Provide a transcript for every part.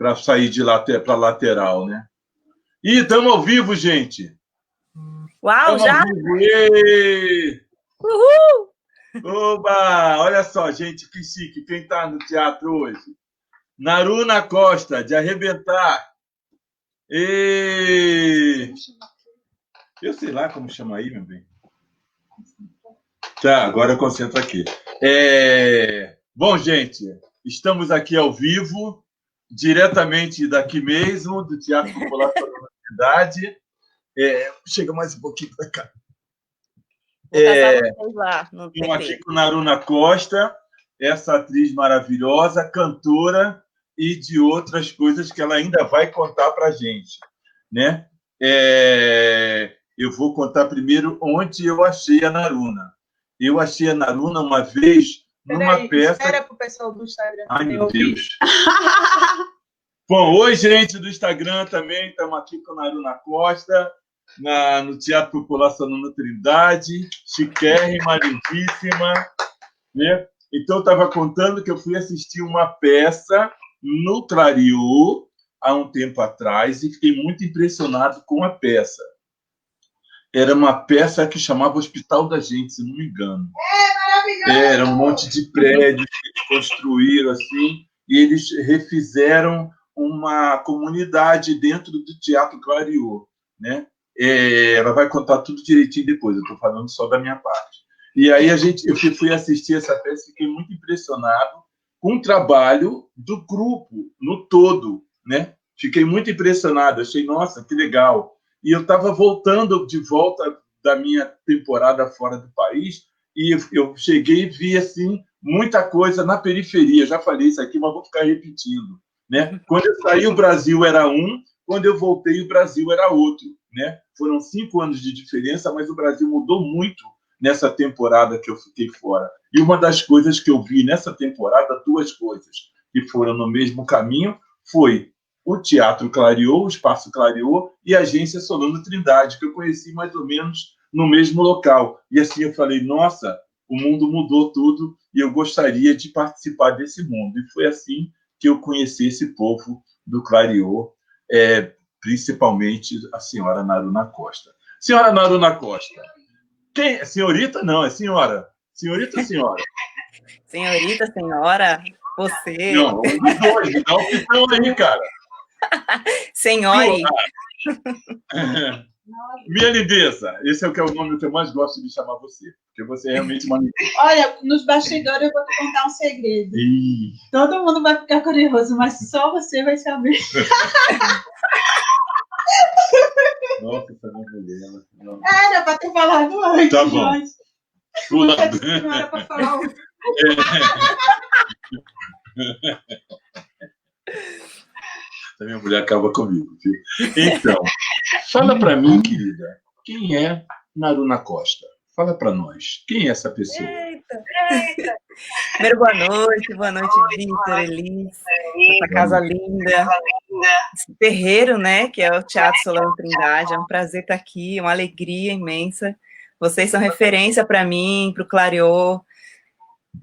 para sair de para lateral, né? E estamos ao vivo, gente. Uau, já? Uhul! Oba! Olha só, gente, que chique. Quem está no teatro hoje? Naruna Costa, de arrebentar. E... Eu sei lá como chama aí, meu bem. Tá, agora eu concentro aqui. Bom, gente, estamos aqui ao vivo, diretamente daqui mesmo, do Teatro Popular da Cidade. Chega mais um pouquinho para cá. Estamos aqui com Naruna Costa, essa atriz maravilhosa, cantora e de outras coisas que ela ainda vai contar para a gente, né? Eu vou contar primeiro onde eu achei a Naruna. Eu achei a Naruna uma vez numa peça... Espera para o pessoal do Instagram. Ai, meu Deus. Bom, oi, gente do Instagram também. Estamos aqui com a Naruna Costa, no Teatro Popular Sonora Trindade. Chiquérrima, lindíssima. Né? Então, eu estava contando que eu fui assistir uma peça no Clariô há um tempo atrás e fiquei muito impressionado com a peça. Era uma peça que chamava Hospital da Gente, se não me engano. Era um monte de prédios que eles construíram assim, e eles refizeram uma comunidade dentro do Teatro Clariô, né? Ela vai contar tudo direitinho depois, eu estou falando só da minha parte. E aí eu fui assistir essa peça e fiquei muito impressionado com o trabalho do grupo no todo, né? Fiquei muito impressionado, achei, nossa, que legal. E eu estava voltando de volta da minha temporada fora do país e eu cheguei e vi assim, muita coisa na periferia. Já falei isso aqui, mas vou ficar repetindo. Né? Quando eu saí, o Brasil era um, quando eu voltei, o Brasil era outro. Né? Foram 5 anos de diferença, mas o Brasil mudou muito nessa temporada que eu fiquei fora. E uma das coisas que eu vi nessa temporada, 2 coisas que foram no mesmo caminho, foi o Teatro Clariô, o Espaço Clariô e a Agência Solano Trindade, que eu conheci mais ou menos no mesmo local. E assim eu falei, nossa, o mundo mudou tudo e eu gostaria de participar desse mundo. E foi assim que eu conheci esse povo do Clariô, principalmente a senhora Naruna Costa. Senhora Naruna Costa, quem? Senhorita? Não, é senhora. Senhorita ou senhora? Senhorita, senhora, você... Não, um dos dois, me dá uma opção aí, cara. Senhore. Minha lindeza, esse é o nome que eu mais gosto de chamar você, porque você é realmente uma lindeza. Olha, nos bastidores eu vou te contar um segredo. Todo mundo vai ficar curioso, mas só você vai saber. Nossa, essa minha mulher. Era para ter falado antes. Tá bom. Mas... Não era para falar hoje. A minha mulher acaba comigo, viu? Então, fala para mim, querida, quem é Naruna Costa? Fala para nós, quem é essa pessoa? Eita. Primeiro, boa noite, Vitor, Elis, essa casa linda, esse terreiro, né, que é o Teatro Solano Trindade. É um prazer estar aqui, uma alegria imensa. Vocês são referência para mim, para o Clariô,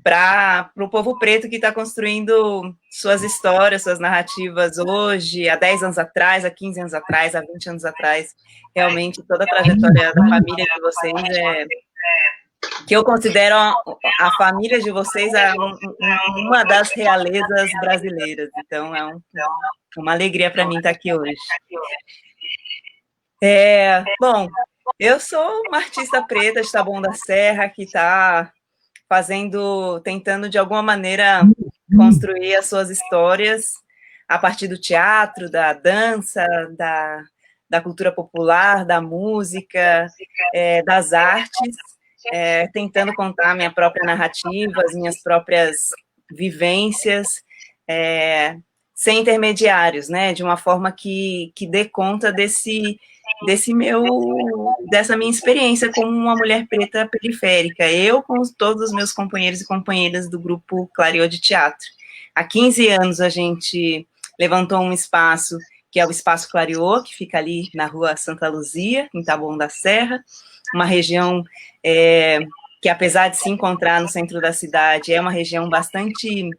para o povo preto que está construindo suas histórias, suas narrativas hoje, há 10 anos atrás, há 15 anos atrás, há 20 anos atrás. Realmente, toda a trajetória da família de vocês que eu considero a família de vocês uma das realezas brasileiras. Então, é uma alegria para mim estar aqui hoje. Bom, eu sou uma artista preta de Taboão da Serra que está tentando de alguma maneira construir as suas histórias a partir do teatro, da dança, da cultura popular, da música, das artes, tentando contar minha própria narrativa, as minhas próprias vivências, sem intermediários, né, de uma forma que dê conta dessa minha experiência como uma mulher preta periférica, eu com todos os meus companheiros e companheiras do grupo Clariô de Teatro. Há 15 anos a gente levantou um espaço, que é o Espaço Clariô, que fica ali na rua Santa Luzia, em Taboão da Serra, uma região que, apesar de se encontrar no centro da cidade, é uma região bastante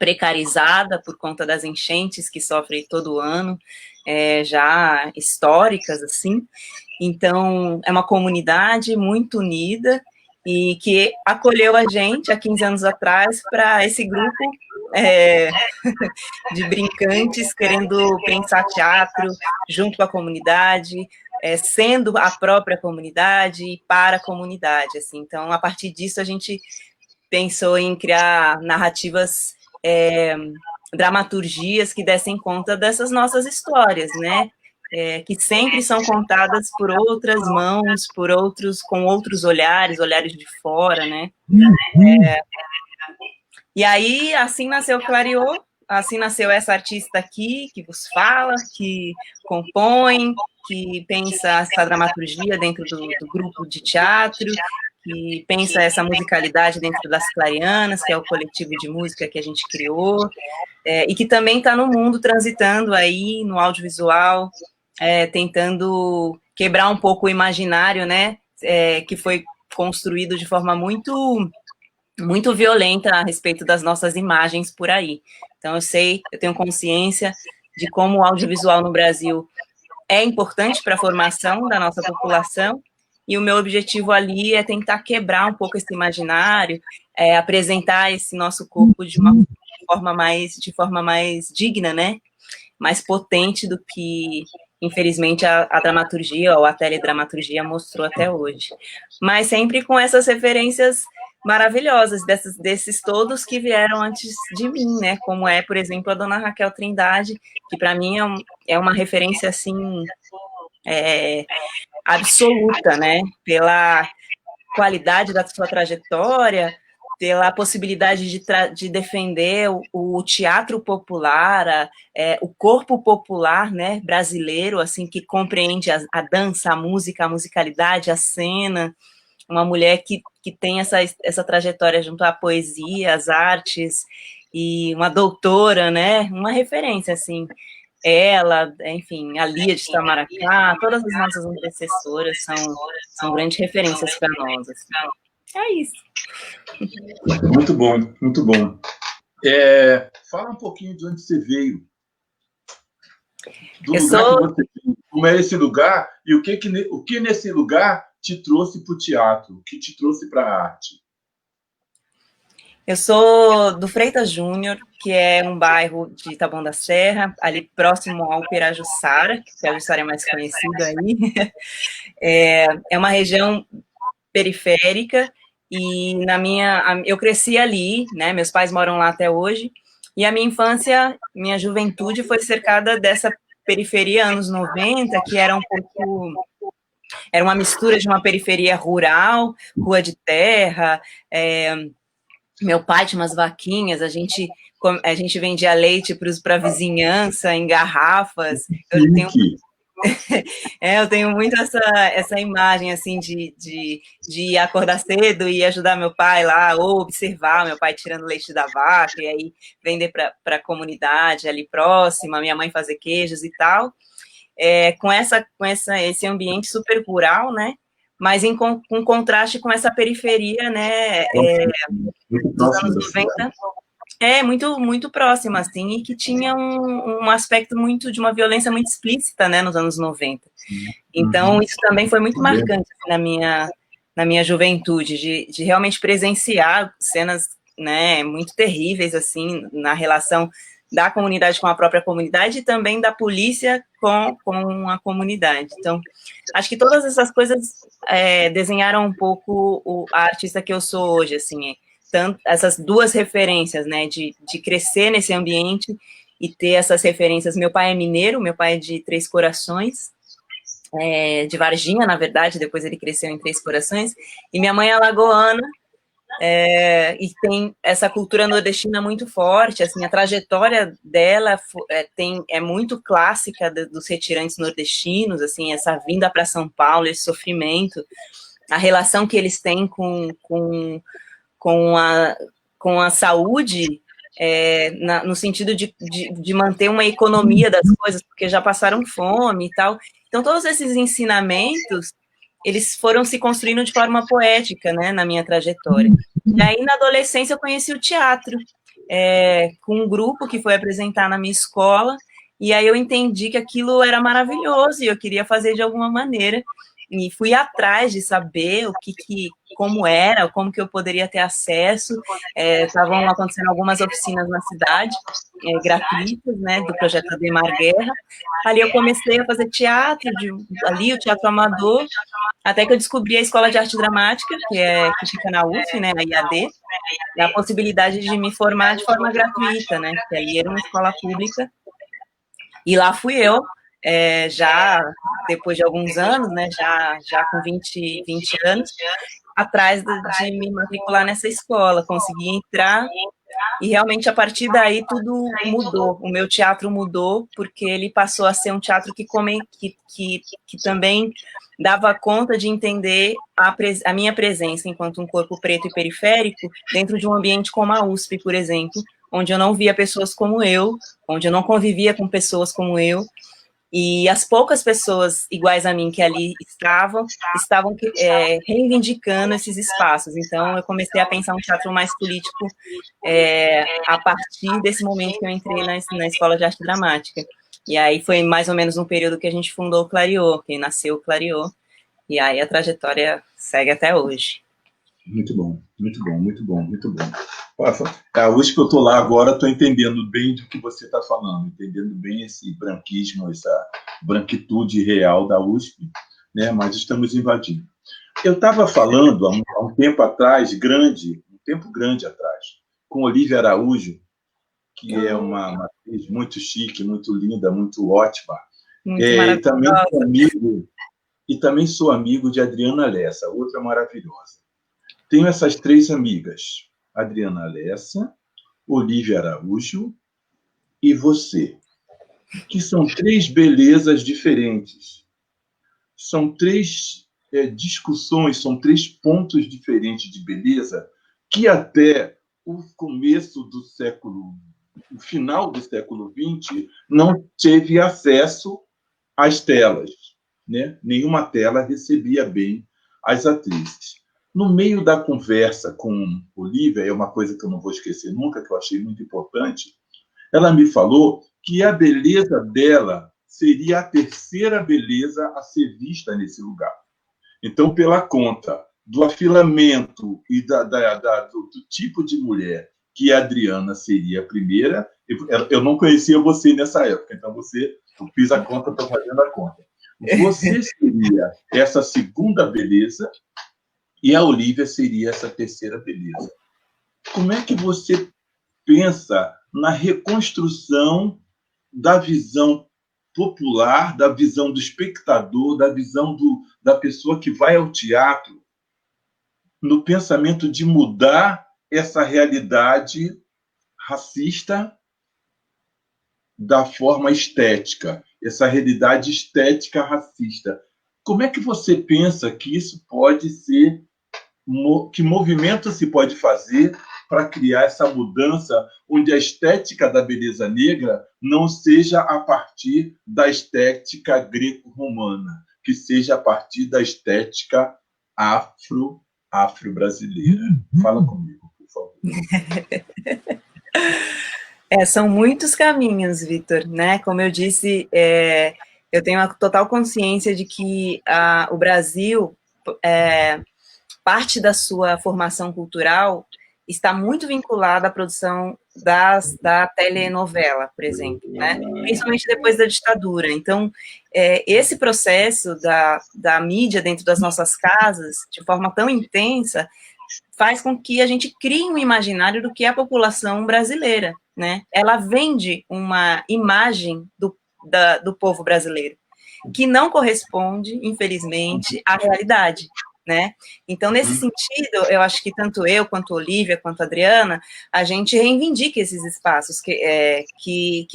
precarizada por conta das enchentes que sofre todo ano, já históricas, assim. Então, é uma comunidade muito unida e que acolheu a gente há 15 anos atrás para esse grupo de brincantes querendo pensar teatro junto com a comunidade, sendo a própria comunidade e para a comunidade, assim. Então, a partir disso, a gente pensou em criar narrativas, dramaturgias que dessem conta dessas nossas histórias, né? Que sempre são contadas por outras mãos, por outros, com outros olhares de fora, né? E aí, assim nasceu Clareou, assim nasceu essa artista aqui, que vos fala, que compõe, que pensa essa dramaturgia dentro do grupo de teatro, que pensa essa musicalidade dentro das Clareanas, que é o coletivo de música que a gente criou, e que também está no mundo, transitando aí no audiovisual, tentando quebrar um pouco o imaginário, né, que foi construído de forma muito violenta a respeito das nossas imagens por aí. Então, eu tenho consciência de como o audiovisual no Brasil é importante para a formação da nossa população, e o meu objetivo ali é tentar quebrar um pouco esse imaginário, apresentar esse nosso corpo de forma mais digna, né? Mais potente do que, infelizmente, a dramaturgia ou a teledramaturgia mostrou até hoje. Mas sempre com essas referências maravilhosas, desses todos que vieram antes de mim, né? Como por exemplo, a dona Raquel Trindade, que para mim é uma referência, assim, absoluta, né? Pela qualidade da sua trajetória, pela possibilidade de defender o teatro popular, o corpo popular, né, brasileiro, assim, que compreende a dança, a música, a musicalidade, a cena, uma mulher que tem essa trajetória junto à poesia, às artes, e uma doutora, né, uma referência, assim, ela, enfim, a Lia de Itamaracá, todas as nossas antecessoras são grandes referências para nós, assim. É isso. Muito bom, muito bom. Fala um pouquinho de onde você veio. Que você veio, como é esse lugar e o que nesse lugar te trouxe para o teatro, o que te trouxe para a arte? Eu sou do Freitas Júnior, que é um bairro de Taboão da Serra, ali próximo ao Pirajussara, que o Pirajussara é mais conhecido aí. É uma região periférica, e eu cresci ali, né? Meus pais moram lá até hoje, e a minha infância, minha juventude foi cercada dessa periferia anos 90, que era era uma mistura de uma periferia rural, rua de terra, meu pai tinha umas vaquinhas, a gente vendia leite para a vizinhança em garrafas. Eu tenho muito essa imagem, assim, de acordar cedo e ajudar meu pai lá, ou observar meu pai tirando leite da vaca, e aí vender para a comunidade ali próxima, minha mãe fazer queijos e tal, com esse ambiente super rural, né, mas com contraste com essa periferia, né, dos anos 90, muito, muito próxima, assim, e que tinha um aspecto de uma violência muito explícita, né, nos anos 90. Então, isso também foi muito marcante na minha juventude, de realmente presenciar cenas, né, muito terríveis, assim, na relação da comunidade com a própria comunidade e também da polícia com a comunidade. Então, acho que todas essas coisas desenharam um pouco a artista que eu sou hoje, assim, tanto essas duas referências, né, de crescer nesse ambiente e ter essas referências. Meu pai é mineiro, meu pai é de Três Corações, de Varginha, na verdade, depois ele cresceu em Três Corações, e minha mãe é alagoana, e tem essa cultura nordestina muito forte, assim, a trajetória dela é muito clássica dos retirantes nordestinos, assim, essa vinda para São Paulo, esse sofrimento, a relação que eles têm com a saúde, no sentido de manter uma economia das coisas, porque já passaram fome e tal. Então, todos esses ensinamentos, eles foram se construindo de forma poética, né, na minha trajetória. E aí, na adolescência, eu conheci o teatro. com um grupo que foi apresentar na minha escola, e aí eu entendi que aquilo era maravilhoso e eu queria fazer de alguma maneira. E fui atrás de saber como era, como que eu poderia ter acesso. Estavam acontecendo algumas oficinas na cidade, gratuitas, né, do projeto Ademar Guerra. Ali eu comecei a fazer teatro, ali o teatro amador, até que eu descobri a Escola de Arte Dramática, que fica na UF, né, a IAD, e a possibilidade de me formar de forma gratuita, né, que aí era uma escola pública. E lá fui eu, já depois de alguns anos, né, já com 20 anos, atrás de me matricular nessa escola, consegui entrar, e realmente a partir daí tudo mudou, o meu teatro mudou, porque ele passou a ser um teatro que também dava conta de entender a minha presença enquanto um corpo preto e periférico dentro de um ambiente como a USP, por exemplo, onde eu não via pessoas como eu, onde eu não convivia com pessoas como eu, e as poucas pessoas iguais a mim que ali estavam reivindicando esses espaços. Então, eu comecei a pensar um teatro mais político a partir desse momento que eu entrei na Escola de Arte Dramática. E aí foi mais ou menos no período que a gente fundou o Clareô, que nasceu o Clareô, e aí a trajetória segue até hoje. Muito bom, muito bom, muito bom, muito bom. A USP, eu estou lá agora, estou entendendo bem do que você está falando, entendendo bem esse branquismo, essa branquitude real da USP, né? Mas estamos invadindo. Eu estava falando há um tempo atrás, um tempo grande atrás, com Olívia Araújo, que é uma atriz muito chique, muito linda, muito ótima. Muito maravilhosa. E também sou amigo de Adriana Lessa, outra maravilhosa. Tenho essas 3 amigas, Adriana Lessa, Olívia Araújo e você, que são 3 belezas diferentes. São 3 discussões, são 3 pontos diferentes de beleza que até o final do século XX, não teve acesso às telas, né? Nenhuma tela recebia bem as atrizes. No meio da conversa com Olívia, é uma coisa que eu não vou esquecer nunca, que eu achei muito importante, ela me falou que a beleza dela seria a terceira beleza a ser vista nesse lugar. Então, pela conta do afilamento e do tipo de mulher que a Adriana seria a primeira, eu não conhecia você nessa época, então eu fiz a conta, estou fazendo a conta. Você seria essa segunda beleza e a Olívia seria essa terceira beleza. Como é que você pensa na reconstrução da visão popular, da visão do espectador, da visão da pessoa que vai ao teatro, no pensamento de mudar essa realidade racista da forma estética, essa realidade estética racista? Como é que você pensa que isso pode ser, que movimento se pode fazer para criar essa mudança onde a estética da beleza negra não seja a partir da estética greco-romana, que seja a partir da estética afro-brasileira? Fala comigo, por favor. São muitos caminhos, Vitor, né? Como eu disse, eu tenho a total consciência de que o Brasil, parte da sua formação cultural está muito vinculada à produção da telenovela, por exemplo, né? Principalmente depois da ditadura. Então, esse processo da mídia dentro das nossas casas, de forma tão intensa, faz com que a gente crie um imaginário do que é a população brasileira, né? Ela vende uma imagem do povo brasileiro, que não corresponde, infelizmente, à realidade, né? Então, nesse sentido, eu acho que tanto eu, quanto Olívia, quanto Adriana, a gente reivindica esses espaços que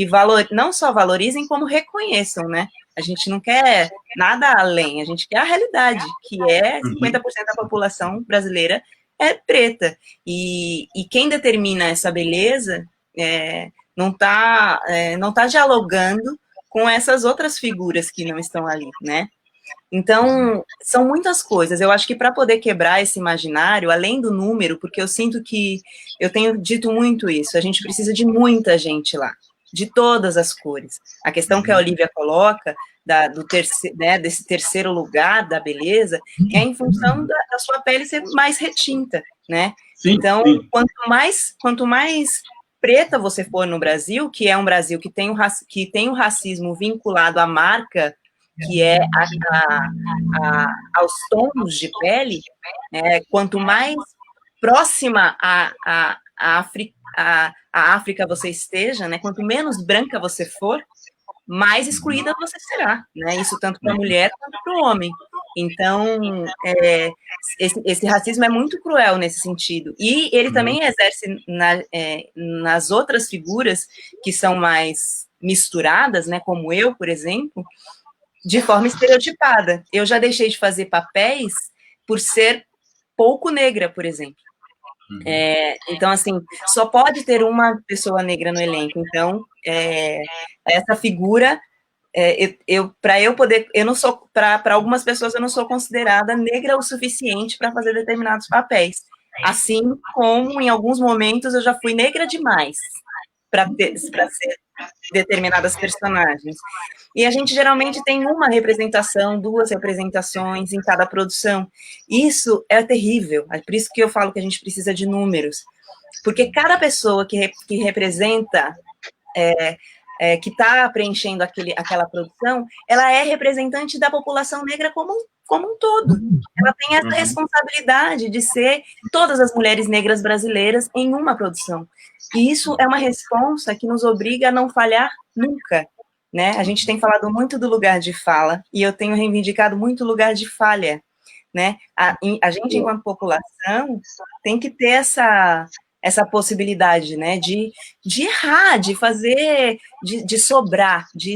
não só valorizem, como reconheçam, né? A gente não quer nada além, a gente quer a realidade, que é 50% da população brasileira é preta. E quem determina essa beleza não tá dialogando com essas outras figuras que não estão ali, né? Então, são muitas coisas. Eu acho que para poder quebrar esse imaginário, além do número, porque eu sinto que, eu tenho dito muito isso, a gente precisa de muita gente lá, de todas as cores. A questão que a Olivia coloca, desse terceiro lugar da beleza, é em função da sua pele ser mais retinta, né? Sim, então, sim. Quanto mais preta você for no Brasil, que é um Brasil que tem o racismo vinculado à marca, que é aos tons de pele, né? Quanto mais próxima à África você esteja, né? Quanto menos branca você for, mais excluída você será, né? Isso tanto para a mulher quanto para o homem. Então, esse racismo é muito cruel nesse sentido. E ele também exerce nas outras figuras que são mais misturadas, né? Como eu, por exemplo, de forma estereotipada. Eu já deixei de fazer papéis por ser pouco negra, por exemplo. Então, assim, só pode ter uma pessoa negra no elenco. Então, essa figura, para eu poder, eu não sou, para algumas pessoas eu não sou considerada negra o suficiente para fazer determinados papéis. Assim como, em alguns momentos, eu já fui negra demais para ser determinadas personagens. E a gente geralmente tem uma representação, 2 representações em cada produção. Isso é terrível, é por isso que eu falo que a gente precisa de números, porque cada pessoa que representa, que está preenchendo aquela produção, ela é representante da população negra como um todo. Ela tem essa responsabilidade de ser todas as mulheres negras brasileiras em uma produção. E isso é uma responsa que nos obriga a não falhar nunca, né? A gente tem falado muito do lugar de fala, e eu tenho reivindicado muito o lugar de falha, né? A gente, enquanto população, tem que ter essa possibilidade, né, de errar, de fazer, de sobrar, de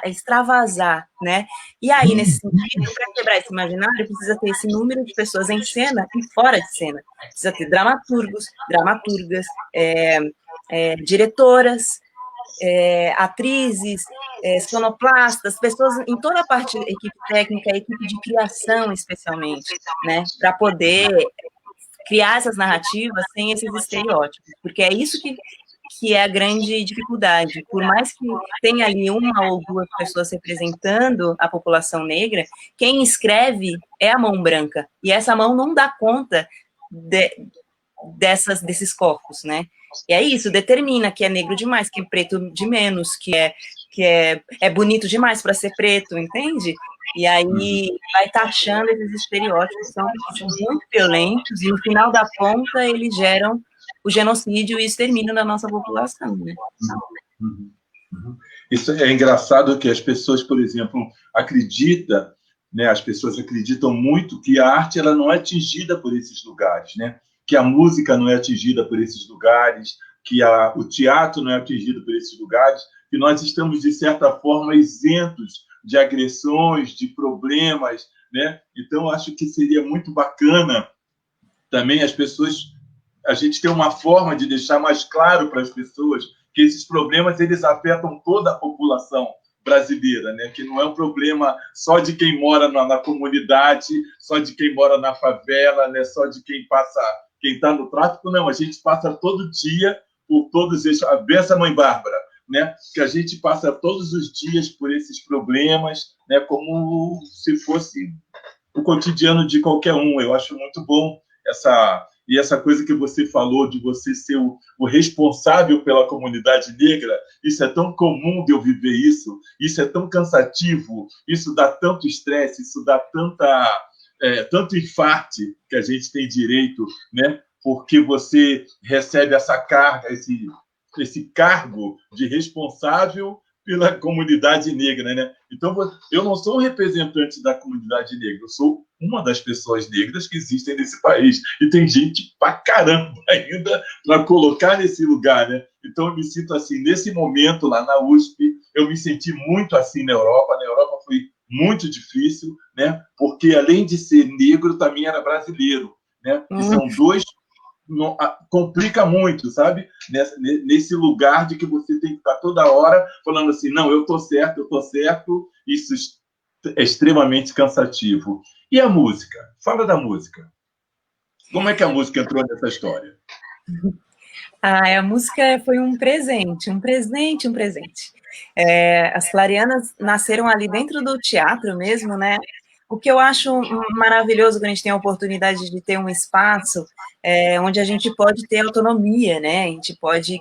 extravasar, né? E aí, nesse sentido, para quebrar esse imaginário, precisa ter esse número de pessoas em cena e fora de cena. Precisa ter dramaturgos, dramaturgas, diretoras, atrizes, sonoplastas, pessoas em toda a parte, equipe técnica, equipe de criação, especialmente, né, para poder criar essas narrativas sem esses estereótipos, porque é isso que é a grande dificuldade. Por mais que tenha ali 1 ou 2 pessoas representando a população negra, quem escreve é a mão branca, e essa mão não dá conta desses corpos, né? E é isso, determina que é negro demais, que é preto de menos, que é bonito demais para ser preto, entende? E aí vai taxando esses estereótipos, que são muito violentos, e no final da ponta eles geram o genocídio e o extermínio da nossa população, né? Isso é engraçado, que as pessoas, por exemplo, acreditam, né? As pessoas acreditam muito que a arte ela não é atingida por esses lugares, né? Que a música não é atingida por esses lugares, que o teatro não é atingido por esses lugares, que nós estamos, de certa forma, isentos de agressões, de problemas, né? Então, acho que seria muito bacana também a gente ter uma forma de deixar mais claro para as pessoas que esses problemas eles afetam toda a população brasileira, né? Que não é um problema só de quem mora na comunidade, só de quem mora na favela, né? Só de quem está no tráfico, não. A gente passa todo dia por todos esses... A benção, Mãe Bárbara, né? Que a gente passa todos os dias por esses problemas, né? Como se fosse o cotidiano de qualquer um. Eu acho muito bom essa coisa que você falou de você ser o responsável pela comunidade negra. Isso é tão comum de eu viver isso é tão cansativo, isso dá tanto estresse, isso dá tanto infarte que a gente tem direito, né? Porque você recebe essa carga, esse cargo de responsável pela comunidade negra, né? Então, eu não sou um representante da comunidade negra, eu sou uma das pessoas negras que existem nesse país. E tem gente pra caramba ainda para colocar nesse lugar, né? Então, eu me sinto assim, nesse momento lá na USP, eu me senti muito assim na Europa. Na Europa foi muito difícil, né? Porque, além de ser negro, também era brasileiro, né? E são dois... complica muito, sabe? Nesse lugar de que você tem que estar toda hora falando assim, não, eu tô certo, isso é extremamente cansativo. E a música? Fala da música. Como é que a música entrou nessa história? A música foi um presente, um presente, um presente. As Clarianas nasceram ali dentro do teatro mesmo, né? O que eu acho maravilhoso quando a gente tem a oportunidade de ter um espaço onde a gente pode ter autonomia, né? A gente pode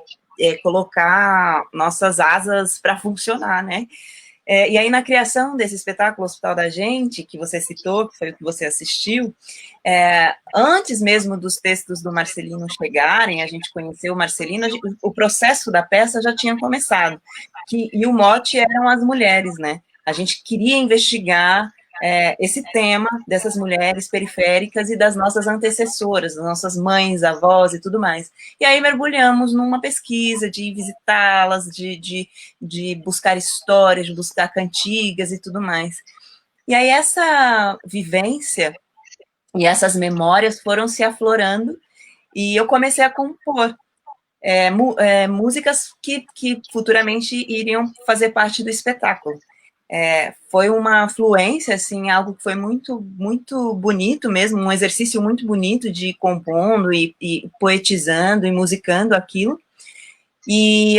colocar nossas asas para funcionar, né? E aí, na criação desse espetáculo Hospital da Gente, que você citou, que foi o que você assistiu, antes mesmo dos textos do Marcelino chegarem, a gente conheceu o Marcelino, o processo da peça já tinha começado, e o mote eram as mulheres, né? A gente queria investigar esse tema dessas mulheres periféricas e das nossas antecessoras, das nossas mães, avós e tudo mais. E aí mergulhamos numa pesquisa de visitá-las, de buscar histórias, de buscar cantigas e tudo mais. E aí essa vivência e essas memórias foram se aflorando e eu comecei a compor músicas que futuramente iriam fazer parte do espetáculo. Foi uma fluência, assim, algo que foi muito, muito bonito mesmo, um exercício muito bonito de compondo e poetizando e musicando aquilo. E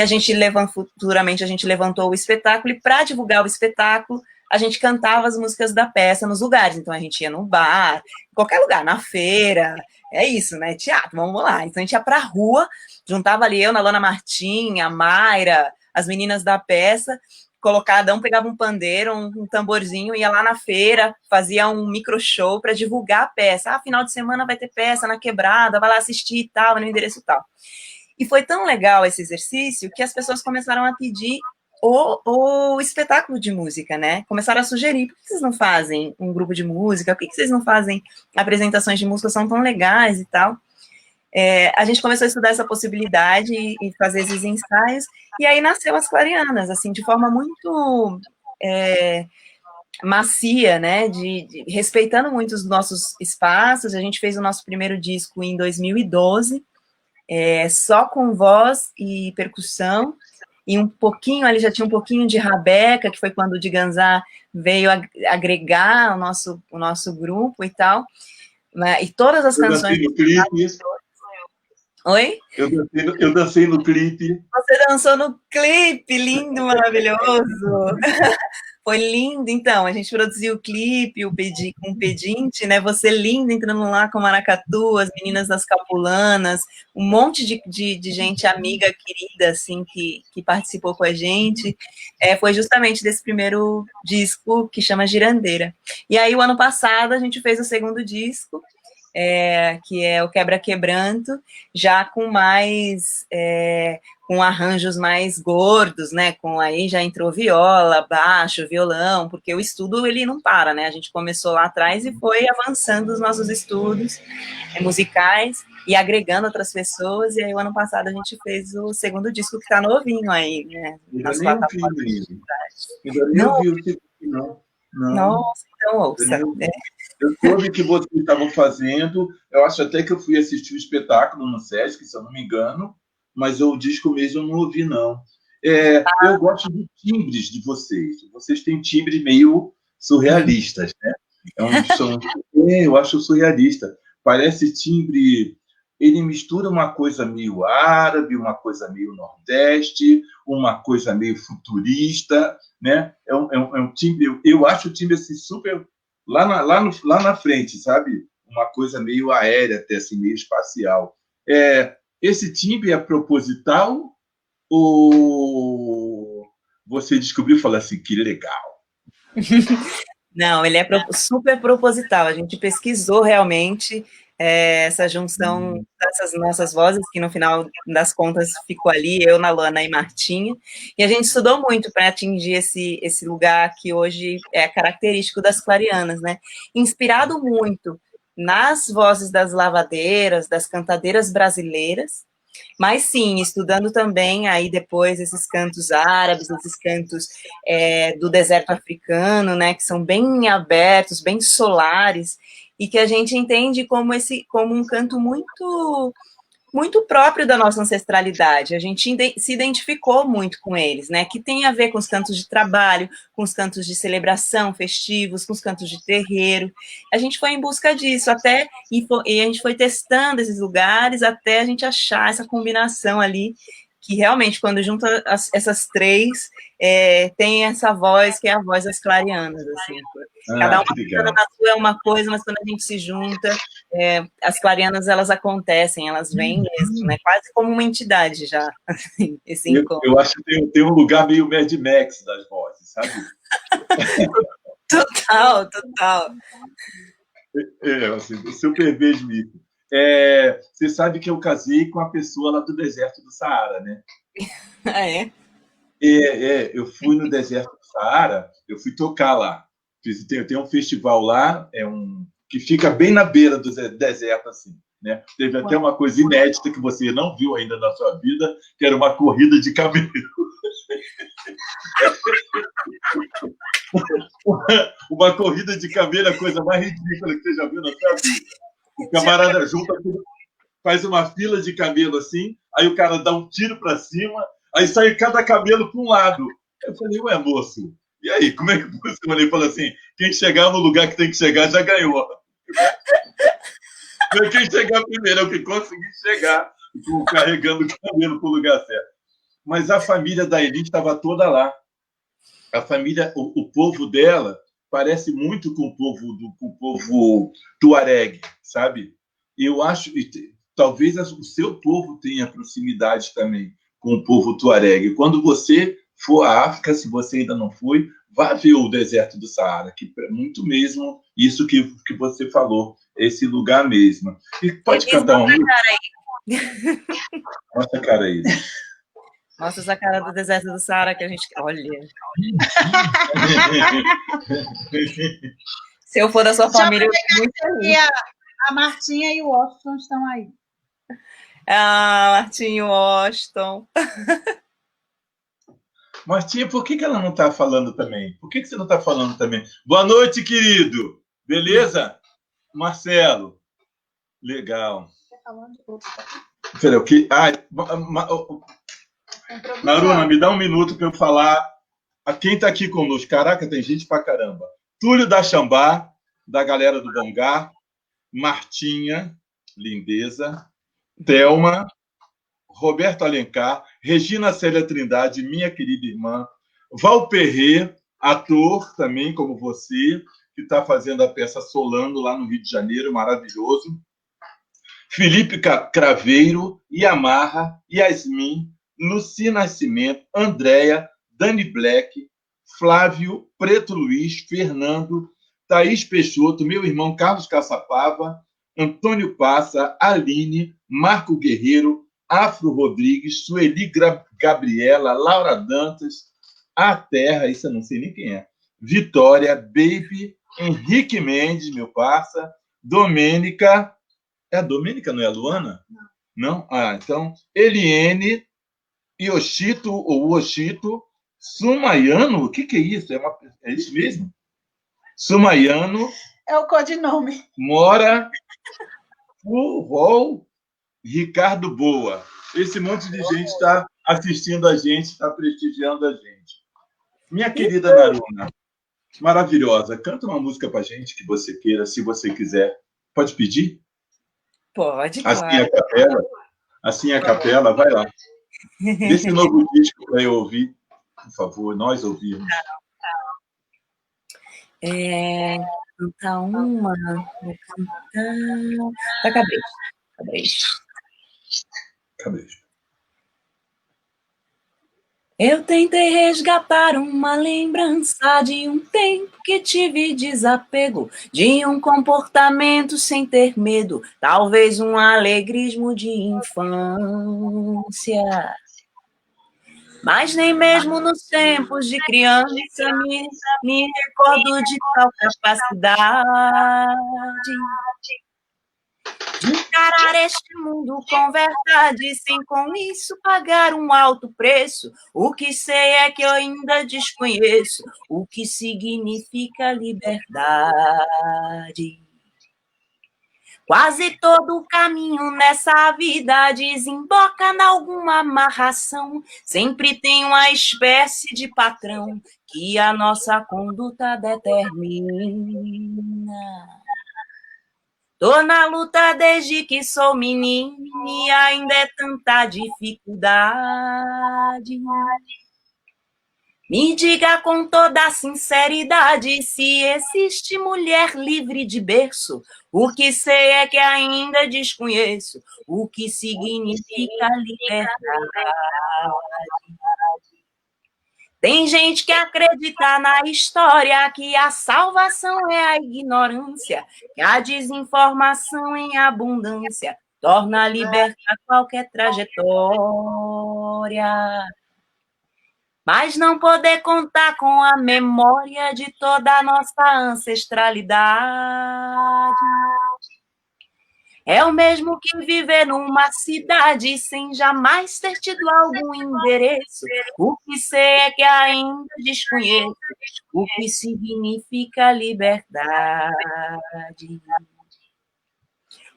futuramente a gente levantou o espetáculo, e para divulgar o espetáculo, a gente cantava as músicas da peça nos lugares. Então a gente ia no bar, em qualquer lugar, na feira, é isso, né? Teatro, vamos lá. Então a gente ia pra rua, juntava ali eu, Nalana Martim, a Mayra, as meninas da peça, cada um pegava um pandeiro, um tamborzinho, ia lá na feira, fazia um micro show para divulgar a peça. Final de semana vai ter peça na Quebrada, vai lá assistir e tal, no endereço tal. E foi tão legal esse exercício que as pessoas começaram a pedir o espetáculo de música, né? Começaram a sugerir, por que vocês não fazem um grupo de música? Por que vocês não fazem apresentações de música, são tão legais e tal? A gente começou a estudar essa possibilidade e fazer esses ensaios, e aí nasceu as Clarianas, assim, de forma muito macia, né, respeitando muito os nossos espaços. A gente fez o nosso primeiro disco em 2012, só com voz e percussão, e um pouquinho, ali já tinha um pouquinho de rabeca, que foi quando o Diganzá veio agregar o nosso grupo e tal, né, e todas as canções... No clipe. Oi? Eu dancei no clipe. Você dançou no clipe, lindo, maravilhoso. Foi lindo, então, a gente produziu o clipe, com o pedinte, né, você linda, entrando lá com o maracatu, as meninas das capulanas, um monte de gente amiga, querida, assim, que participou com a gente, foi justamente desse primeiro disco, que chama Girandeira. E aí, o ano passado, a gente fez o segundo disco, que é o Quebra-Quebranto, já com mais... com arranjos mais gordos, né, aí já entrou viola, baixo, violão, porque o estudo, ele não para, né, a gente começou lá atrás e foi avançando os nossos estudos musicais e agregando outras pessoas, e aí o ano passado a gente fez o segundo disco, que tá novinho aí, né, nas plataformas digitais. Não ouvi, não. Nossa, então ouça. Eu soube que vocês estavam fazendo, eu acho até que eu fui assistir o espetáculo no Sesc, se eu não me engano, mas o disco mesmo eu não ouvi, não. Eu gosto de timbres de vocês. Vocês têm timbres meio surrealistas, né? Eu acho surrealista. Parece timbre... Ele mistura uma coisa meio árabe, uma coisa meio nordeste, uma coisa meio futurista, né? É um timbre... Eu acho o timbre assim, super... Lá na frente, sabe? Uma coisa meio aérea, até assim, meio espacial. Esse timbre é proposital ou você descobriu e falou assim, que legal? Não, ele é super proposital. A gente pesquisou realmente essa junção dessas nossas vozes, que no final das contas ficou ali, eu, Nalana e Martinha, e a gente estudou muito para atingir esse lugar que hoje é característico das clarianas, né? Inspirado muito nas vozes das lavadeiras, das cantadeiras brasileiras, mas sim, estudando também aí depois esses cantos árabes, esses cantos do deserto africano, né, que são bem abertos, bem solares, e que a gente entende como um canto muito muito próprio da nossa ancestralidade. A gente se identificou muito com eles, né? Que tem a ver com os cantos de trabalho, com os cantos de celebração, festivos, com os cantos de terreiro. A gente foi em busca disso e a gente foi testando esses lugares até a gente achar essa combinação ali, que realmente, quando junta essas três, tem essa voz, que é a voz das clarianas, assim. Cada uma na sua é uma coisa, mas quando a gente se junta, as clarianas, elas acontecem, elas vêm mesmo, né? Quase como uma entidade já, assim, esse encontro. Eu acho que tem um lugar meio Mad Max das vozes, sabe? Total. Assim, super mesmo. Você sabe que eu casei com a pessoa lá do deserto do Saara, né? Ah, é? Eu fui no deserto do Saara, eu fui tocar lá. Tem um festival lá, que fica bem na beira do deserto, assim, né? Teve até uma coisa inédita que você não viu ainda na sua vida, que era uma corrida de camelo. Uma corrida de camelo é a coisa mais ridícula que você já viu na sua vida. O camarada junta, faz uma fila de camelo assim, aí o cara dá um tiro para cima, aí sai cada camelo para um lado. Eu falei, ué, moço, e aí, como é que funciona? Ele falou assim, quem chegar no lugar que tem que chegar já ganhou. Quem chegar primeiro é o que conseguir chegar carregando o camelo para o lugar certo. Mas a família da Elite estava toda lá. A família, o povo dela parece muito com o povo tuareg, sabe? Eu acho, talvez o seu povo tenha proximidade também com o povo tuareg. Quando você for à África, se você ainda não foi, vá ver o deserto do Saara, que é muito mesmo isso que você falou, esse lugar mesmo. E pode cantar uma música? Mostra a cara aí. Mostra essa cara do deserto do Saara que a gente... Olha. Se eu for da sua família... A Martinha e o Washington estão aí. Ah, Martinha e o Washington. Martinha, por que ela não está falando também? Por que você não está falando também? Boa noite, querido. Beleza? Marcelo. Legal. Peraí, o que... Naruna, me dá um minuto para eu falar a quem está aqui conosco. Caraca, tem gente pra caramba. Túlio da Xambá, da galera do Bongá, Martinha, lindeza, Thelma, Roberto Alencar, Regina Célia Trindade, minha querida irmã, Val Perret, ator também como você, que está fazendo a peça Solano lá no Rio de Janeiro, maravilhoso, Felipe Craveiro, Yamarra, Yasmin, Luci Nascimento, Andréia, Dani Black, Flávio, Preto Luiz, Fernando, Thaís Peixoto, meu irmão Carlos Caçapava, Antônio Passa, Aline, Marco Guerreiro, Afro Rodrigues, Sueli Gabriela, Laura Dantas, A Terra, isso eu não sei nem quem é, Vitória, Baby, Henrique Mendes, meu parça, Domênica, é a Domênica, não é a Luana? Não? Ah, então, Eliene, Yoshito ou Oshito, Sumayano, o que é isso? É isso mesmo? Sumayano. É o codinome. Mora, Furrol, Ricardo Boa. Esse monte de gente está assistindo a gente, está prestigiando a gente. Minha querida Naruna, maravilhosa, canta uma música para a gente que você queira, se você quiser. Pode pedir? Pode, assim claro. A capela? Assim a capela, vai lá. Desse novo disco para eu ouvir, por favor, nós ouvirmos. Cantar uma, vou cantar... Tá, Cabresto. Eu tentei resgatar uma lembrança de um tempo que tive desapego, de um comportamento sem ter medo, talvez um alegrismo de infância. Mas nem mesmo nos tempos de criança me recordo de tal capacidade de encarar este mundo com verdade, sem com isso pagar um alto preço. O que sei é que eu ainda desconheço o que significa liberdade. Quase todo o caminho nessa vida desemboca em alguma amarração. Sempre tem uma espécie de patrão que a nossa conduta determina. Tô na luta desde que sou menina e ainda é tanta dificuldade. Me diga com toda sinceridade se existe mulher livre de berço. O que sei é que ainda desconheço o que significa liberdade. Tem gente que acredita na história que a salvação é a ignorância, que a desinformação em abundância torna liberta qualquer trajetória. Mas não poder contar com a memória de toda a nossa ancestralidade é o mesmo que viver numa cidade sem jamais ter tido algum endereço. O que sei é que ainda desconheço o que significa liberdade.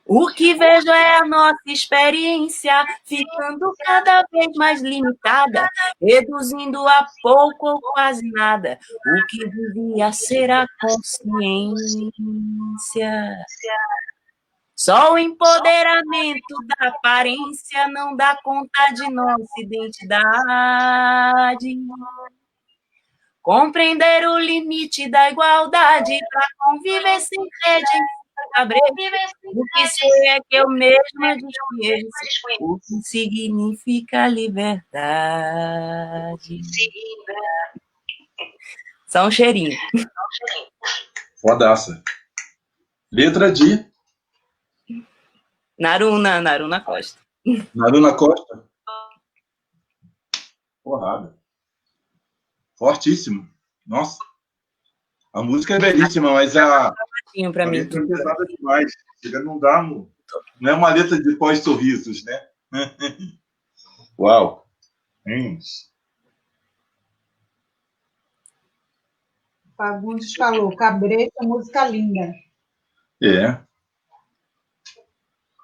O que vejo é a nossa experiência ficando cada vez mais limitada, reduzindo a pouco ou quase nada o que devia ser a consciência. Só o empoderamento da aparência não dá conta de nossa identidade. Compreender o limite da igualdade para conviver sem rede. O que sei é que eu mesma desconheço o que significa liberdade. Só um cheirinho. Fodaça. Letra de Naruna Costa. Naruna Costa. Porrada. Fortíssimo. Nossa. A música é belíssima, mas a letra é pesada demais. Chega, não dá, não é uma letra de pós-sorrisos, né? Uau. Fagundes falou, Cabreta, música linda. É.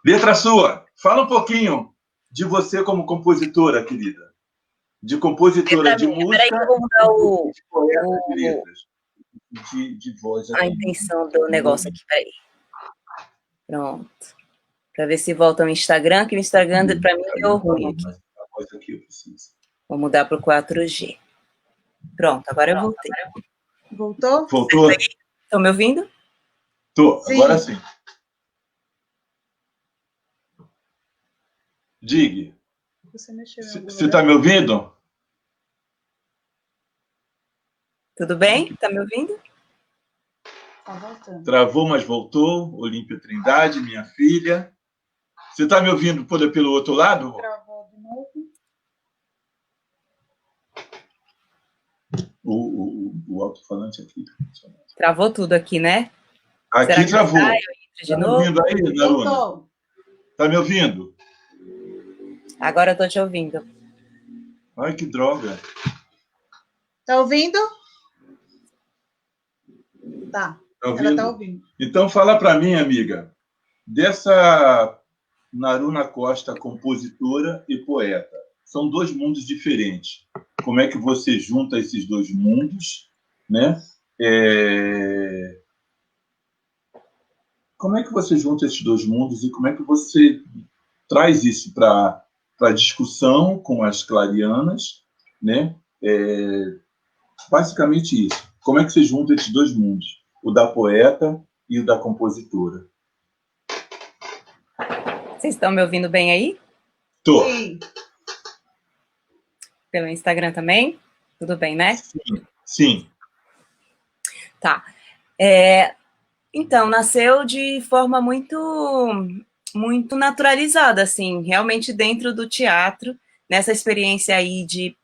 Letra sua. Fala um pouquinho de você como compositora, querida. De compositora de música. Peraí que eu vou mudar de voz. A intenção do negócio aqui, peraí. Pronto. Para ver se volta ao Instagram, que o Instagram para mim deu ruim aqui. Vou mudar para o 4G. Pronto, agora eu voltei. Voltou? Voltou. Estão me ouvindo? Tô, agora sim. Diga. Você está me ouvindo? Tudo bem? Está me ouvindo? Tá voltando. Travou, mas voltou. Olímpia Trindade, minha filha. Você está me ouvindo pelo outro lado? Travou de novo. O alto-falante aqui. Travou tudo aqui, né? Aqui travou. Está me ouvindo aí, Naruna? Está me ouvindo? Agora eu estou te ouvindo. Ai, que droga. Tá ouvindo? Tá. Tá ouvindo? Ela tá ouvindo. Então, fala para mim, amiga, dessa Naruna Costa, compositora e poeta. São dois mundos diferentes. Como é que você junta esses dois mundos, né? Como é que você junta esses dois mundos e como é que você traz isso para a discussão com as clarianas, né? Basicamente isso. Como é que você junta esses dois mundos? O da poeta e o da compositora. Vocês estão me ouvindo bem aí? Tô. Sim. Pelo Instagram também? Tudo bem, né? Sim. Tá. Então, nasceu de forma muito naturalizada, assim, realmente dentro do teatro, nessa experiência aí de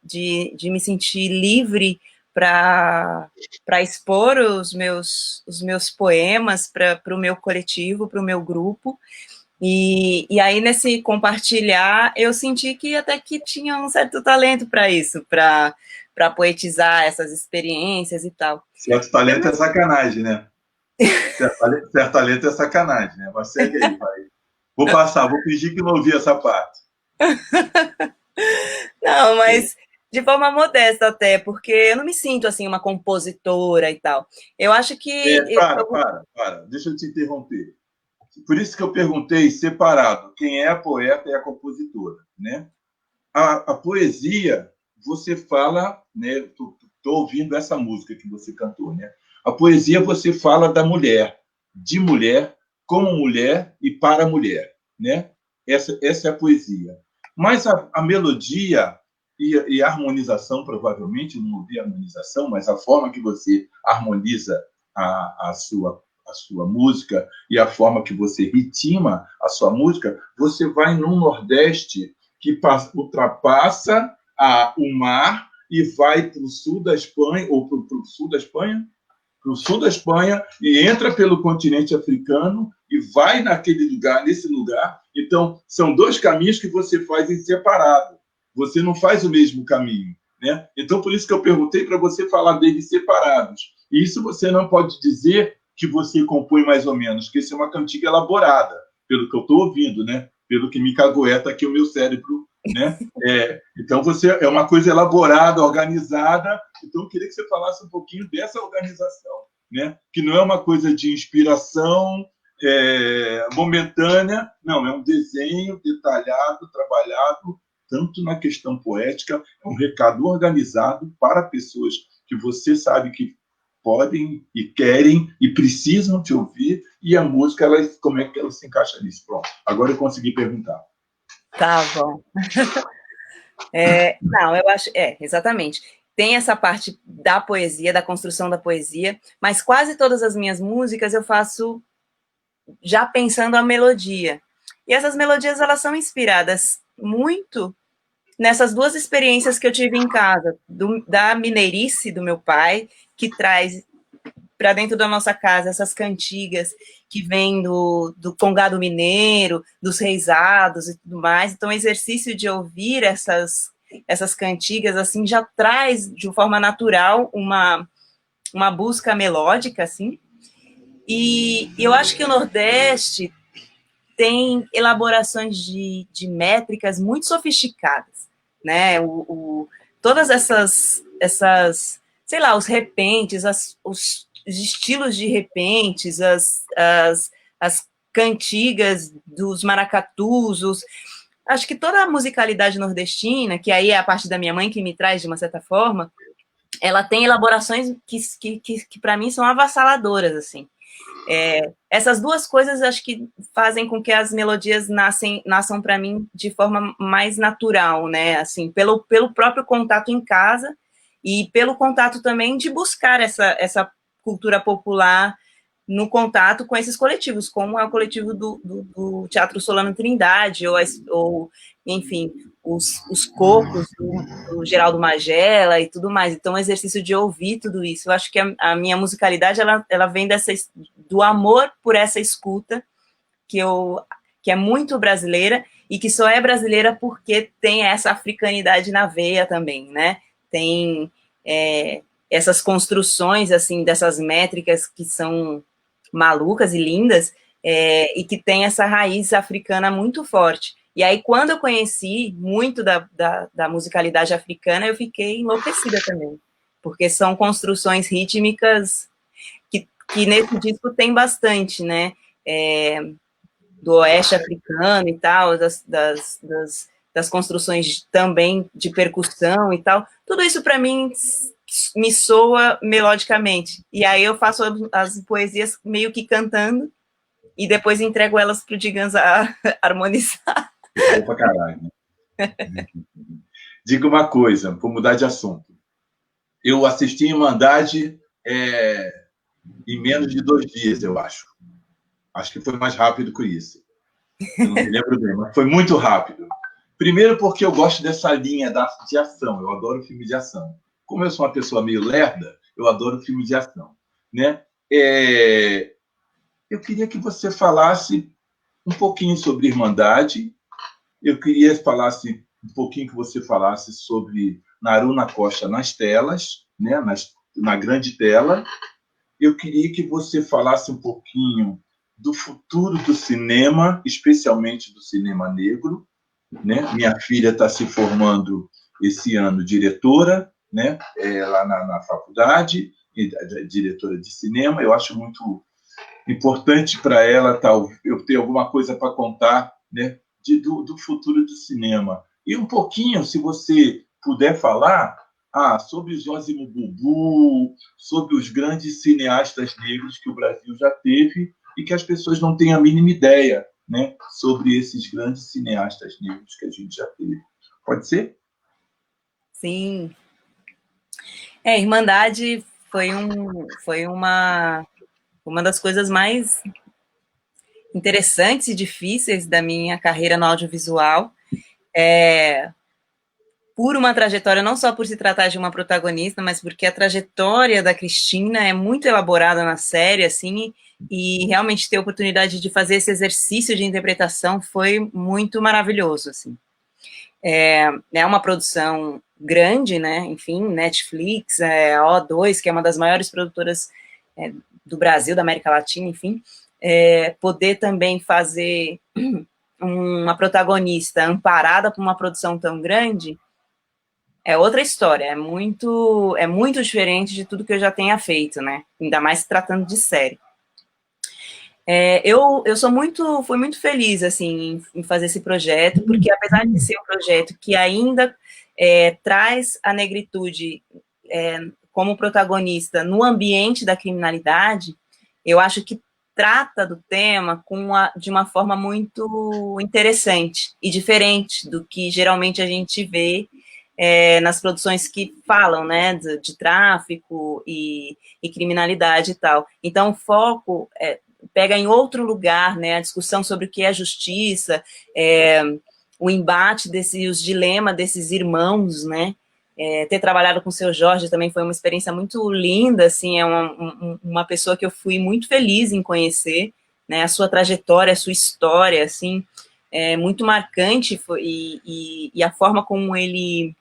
me sentir livre para expor os meus poemas para o meu coletivo, para o meu grupo. E aí, nesse compartilhar, eu senti que até que tinha um certo talento para isso, para poetizar essas experiências e tal. Certo talento é sacanagem, né? Certa letra é sacanagem, né? Mas segue aí, vai. Vou passar, vou fingir que não ouvi essa parte. Não, mas de forma modesta até, porque eu não me sinto assim uma compositora e tal. Eu acho que Para. Deixa eu te interromper. Por isso que eu perguntei separado, quem é a poeta e a compositora, né? A poesia, você fala, né? Estou ouvindo essa música que você cantou, né? A poesia você fala da mulher, de mulher, como mulher e para mulher, né? Essa é a poesia. Mas a melodia e a harmonização, provavelmente, não ouvi a harmonização, mas a forma que você harmoniza a sua música e a forma que você ritma a sua música, você vai no Nordeste que ultrapassa o mar e vai para o sul da Espanha, ou para o sul da Espanha, para o sul da Espanha, e entra pelo continente africano e vai nesse lugar. Então, são dois caminhos que você faz em separado. Você não faz o mesmo caminho, né? Então, por isso que eu perguntei para você falar deles separados. E isso você não pode dizer que você compõe mais ou menos, porque isso é uma cantiga elaborada, pelo que eu estou ouvindo, né? Pelo que me cagueta aqui o meu cérebro, né? Então, você é uma coisa elaborada, organizada. Então, eu queria que você falasse um pouquinho dessa organização, né? Que não é uma coisa de inspiração momentânea, não, é um desenho detalhado, trabalhado, tanto na questão poética, é um recado organizado para pessoas que você sabe que podem e querem e precisam te ouvir, e a música, como é que ela se encaixa nisso? Pronto, agora eu consegui perguntar. Tá bom. Não, eu acho, exatamente. Tem essa parte da poesia, da construção da poesia, mas quase todas as minhas músicas eu faço já pensando a melodia. E essas melodias, elas são inspiradas muito nessas duas experiências que eu tive em casa, da mineirice do meu pai, que traz para dentro da nossa casa essas cantigas que vêm do congado mineiro, dos reisados e tudo mais. Então, o exercício de ouvir essas cantigas assim já traz de forma natural uma busca melódica assim. E eu acho que o Nordeste tem elaborações de métricas muito sofisticadas, né? Todas essas, sei lá, os repentes, os estilos de repentes, as cantigas dos maracatus, acho que toda a musicalidade nordestina, que aí é a parte da minha mãe que me traz de uma certa forma, ela tem elaborações que para mim são avassaladoras, assim. Essas duas coisas acho que fazem com que as melodias nasçam para mim de forma mais natural, né? Assim, pelo próprio contato em casa e pelo contato também de buscar essa cultura popular no contato com esses coletivos, como é o coletivo do Teatro Solano Trindade, ou enfim, os cocos do Geraldo Magela e tudo mais. Então, o exercício de ouvir tudo isso. Eu acho que a minha musicalidade, ela vem do amor por essa escuta, que é muito brasileira, e que só é brasileira porque tem essa africanidade na veia também, né? Tem essas construções, assim, dessas métricas que são malucas e lindas, e que tem essa raiz africana muito forte. E aí, quando eu conheci muito da musicalidade africana, eu fiquei enlouquecida também, porque são construções rítmicas que nesse disco tem bastante, né? Do oeste africano e tal, das construções também de percussão e tal. Tudo isso, para mim, me soa melodicamente. E aí eu faço as poesias meio que cantando e depois entrego elas para o Digans a harmonizar. Bom pra caralho, né? Diga uma coisa, vou mudar de assunto. Eu assisti Irmandade em menos de 2 dias, eu acho. Acho que foi mais rápido que isso. Eu não me lembro bem, mas foi muito rápido. Primeiro porque eu gosto dessa linha de ação. Eu adoro filme de ação. Como eu sou uma pessoa meio lerda, eu adoro filme de ação, né? Eu queria que você falasse um pouquinho sobre Irmandade. Eu queria um pouquinho que você falasse sobre Naruna Costa nas telas, né? Na grande tela. eu queria que você falasse um pouquinho do futuro do cinema, especialmente do cinema negro, né? Minha filha está se formando esse ano diretora, né? Lá na faculdade, diretora de cinema. Eu acho muito importante para ela eu ter alguma coisa para contar, né? Do futuro do cinema. E um pouquinho, se você puder falar, sobre Zósimo Bubu, sobre os grandes cineastas negros que o Brasil já teve e que as pessoas não têm a mínima ideia, né, sobre esses grandes cineastas negros que a gente já teve. Pode ser? Sim. Irmandade foi uma das coisas mais interessantes e difíceis da minha carreira no audiovisual. Por uma trajetória, não só por se tratar de uma protagonista, mas porque a trajetória da Cristina é muito elaborada na série, assim, e realmente ter a oportunidade de fazer esse exercício de interpretação foi muito maravilhoso, assim. É uma produção grande, né, enfim, Netflix, a O2, que é uma das maiores produtoras do Brasil, da América Latina, enfim, poder também fazer uma protagonista amparada por uma produção tão grande é outra história, é muito diferente de tudo que eu já tenha feito, né? Ainda mais se tratando de série. Eu fui muito feliz, assim, em fazer esse projeto, porque apesar de ser um projeto que ainda traz a negritude como protagonista no ambiente da criminalidade, eu acho que trata do tema de uma forma muito interessante e diferente do que geralmente a gente vê nas produções que falam, né, de tráfico e criminalidade e tal. Então, o foco pega em outro lugar, né, a discussão sobre o que é justiça, o embate os dilemas desses irmãos, né, ter trabalhado com o seu Jorge também foi uma experiência muito linda, assim, é uma pessoa que eu fui muito feliz em conhecer, né, a sua trajetória, a sua história, assim, muito marcante, e a forma como ele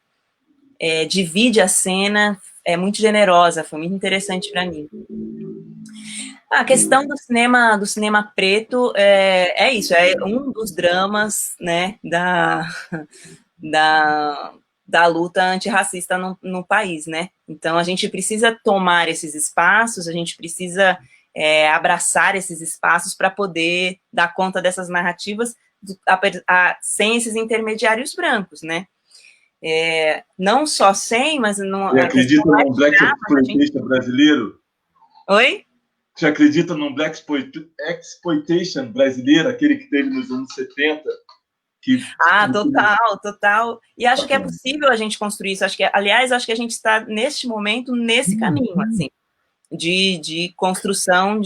divide a cena é muito generosa, foi muito interessante para mim. A questão do cinema preto é isso, é um dos dramas, né, da luta antirracista no país, né? Então, a gente precisa tomar esses espaços, a gente precisa abraçar esses espaços para poder dar conta dessas narrativas sem esses intermediários brancos, né? Não só sem, mas... Você acredita num Black Exploitation brasileiro? Oi? Você acredita num Black Exploitation brasileiro, aquele que teve nos anos 70? Total. E acho que é possível a gente construir isso. Aliás, acho que a gente está, neste momento, nesse caminho, assim, de construção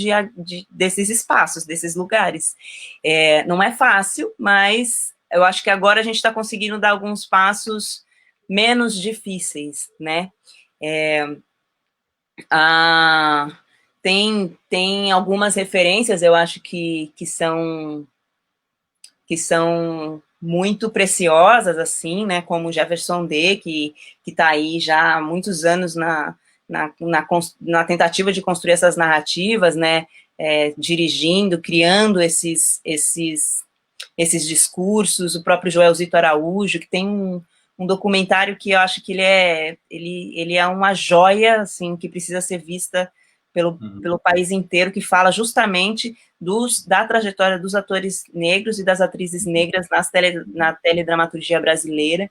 desses espaços, desses lugares. Não é fácil, mas eu acho que agora a gente está conseguindo dar alguns passos menos difíceis, né? Tem algumas referências, eu acho que são muito preciosas, assim, né, como Jefferson D, que está aí já há muitos anos na tentativa de construir essas narrativas, né, dirigindo, criando esses discursos, o próprio Joelzito Araújo, que tem um documentário que eu acho que ele é uma joia, assim, que precisa ser vista pelo país inteiro, que fala justamente da trajetória dos atores negros e das atrizes negras na teledramaturgia brasileira.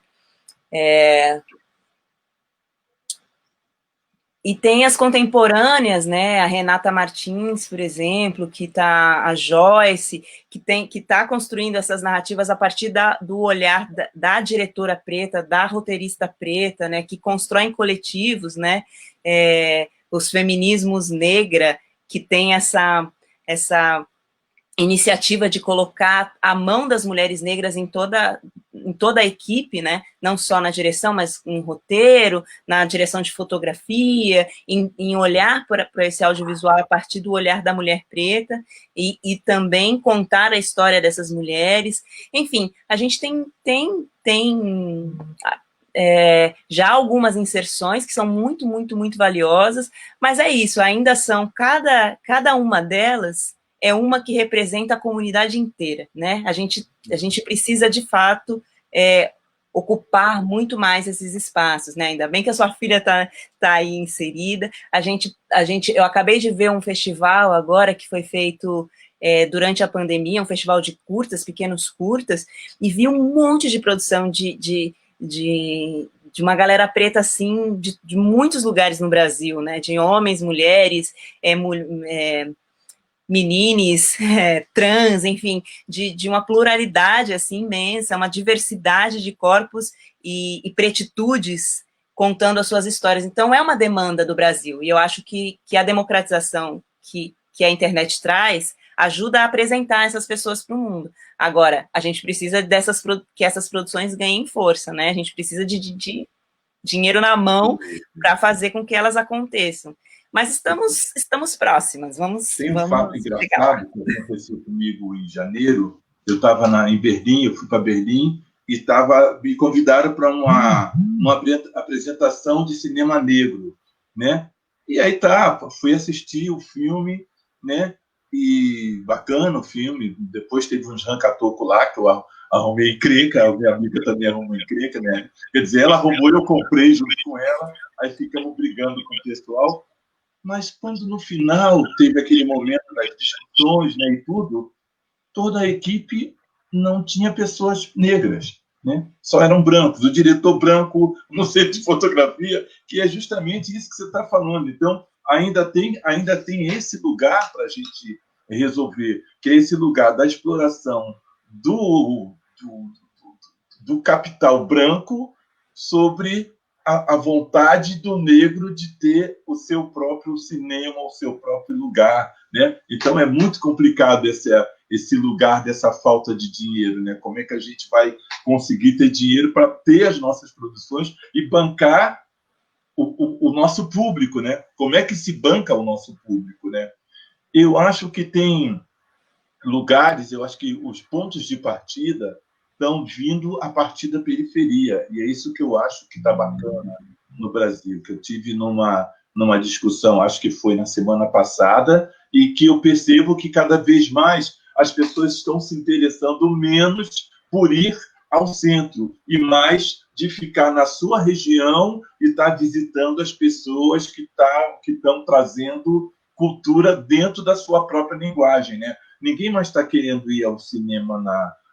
E tem as contemporâneas, né, a Renata Martins, por exemplo, a Joyce, que está construindo essas narrativas a partir do olhar da diretora preta, da roteirista preta, né, que constroem coletivos, né, os feminismos negra, que tem essa iniciativa de colocar a mão das mulheres negras em toda a equipe, né? Não só na direção, mas em roteiro, na direção de fotografia, em olhar para esse audiovisual a partir do olhar da mulher preta e também contar a história dessas mulheres. Enfim, a gente tem já algumas inserções que são muito, muito, muito valiosas, mas é isso, ainda são, cada uma delas é uma que representa a comunidade inteira, né? A gente precisa, de fato, ocupar muito mais esses espaços, né? Ainda bem que a sua filha tá aí inserida. Eu acabei de ver um festival agora que foi feito durante a pandemia, um festival de curtas, pequenos curtas, e vi um monte de produção de uma galera preta, assim, de muitos lugares no Brasil, né? De homens, mulheres, meninos, trans, enfim, de uma pluralidade assim imensa, uma diversidade de corpos e pretitudes contando as suas histórias. Então, é uma demanda do Brasil, e eu acho que a democratização que a internet traz ajuda a apresentar essas pessoas para o mundo. Agora, a gente precisa que essas produções ganhem força, né? A gente precisa de dinheiro na mão para fazer com que elas aconteçam. Mas estamos próximas. Tem um fato engraçado que aconteceu comigo em janeiro. Eu estava em Berlim, eu fui para Berlim e me convidaram para uma apresentação de cinema negro, né? E aí fui assistir o filme, né? E bacana o filme. Depois teve uns rancatocos lá que eu arrumei encrenca, a minha amiga também arrumou encrenca, né? Quer dizer, ela arrumou e eu comprei junto com ela, aí ficamos brigando com o pessoal. Mas quando no final teve aquele momento das discussões, né, e tudo, toda a equipe não tinha pessoas negras, né? Só eram brancos. O diretor branco no centro de fotografia, que é justamente isso que você está falando. Então, ainda tem esse lugar para a gente resolver, que é esse lugar da exploração do capital branco sobre a vontade do negro de ter o seu próprio cinema, o seu próprio lugar, né? Então é muito complicado esse lugar dessa falta de dinheiro, né? Como é que a gente vai conseguir ter dinheiro para ter as nossas produções e bancar o nosso público, né? Como é que se banca o nosso público, né? Eu acho que tem lugares, eu acho que os pontos de partida estão vindo a partir da periferia, e é isso que eu acho que está bacana no Brasil, que eu tive numa discussão, acho que foi na semana passada, e que eu percebo que cada vez mais as pessoas estão se interessando menos por ir ao centro, e mais de ficar na sua região e estar visitando as pessoas que estão trazendo cultura dentro da sua própria linguagem, né? Ninguém mais está querendo ir ao cinema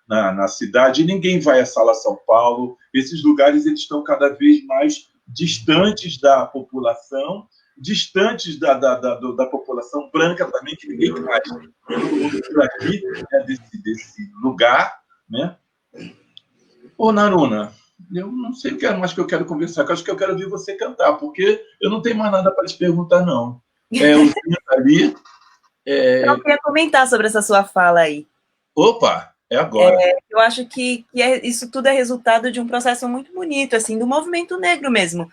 na cidade, ninguém vai à Sala São Paulo. Esses lugares eles estão cada vez mais distantes da população, distantes da população branca também, que ninguém mais. Todo mundo por aqui desse lugar, né? Ô, Naruna, eu não sei o que mais que eu quero conversar, eu acho que eu quero ouvir você cantar, porque eu não tenho mais nada para te perguntar, não. O Zinho tá ali. Eu queria comentar sobre essa sua fala aí. Opa, é agora. Eu acho que isso tudo é resultado de um processo muito bonito, assim, do movimento negro mesmo,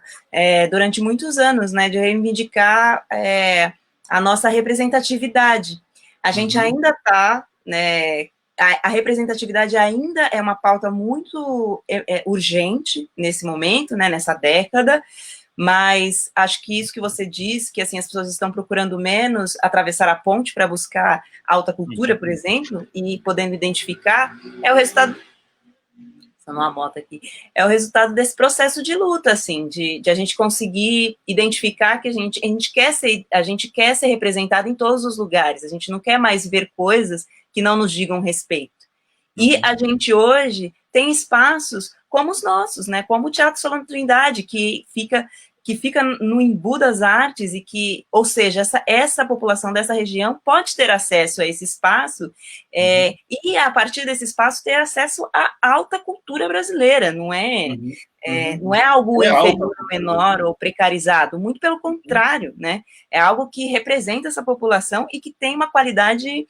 durante muitos anos, né, de reivindicar a nossa representatividade. A gente ainda está, né, a representatividade ainda é uma pauta muito urgente nesse momento, né, nessa década, mas acho que isso que você diz, que assim, as pessoas estão procurando menos atravessar a ponte para buscar alta cultura, por exemplo, e podendo identificar, é o resultado... uma moto aqui, é o resultado desse processo de luta, assim, de a gente conseguir identificar que a gente quer ser representado em todos os lugares, a gente não quer mais ver coisas que não nos digam respeito. E a gente hoje tem espaços como os nossos, né, como o Teatro Solano Trindade, que fica no Embu das Artes e que, ou seja, essa população dessa região pode ter acesso a esse espaço e, a partir desse espaço, ter acesso à alta cultura brasileira, não é, não é algo inferior, menor ou precarizado, muito pelo contrário, né, é algo que representa essa população e que tem uma qualidade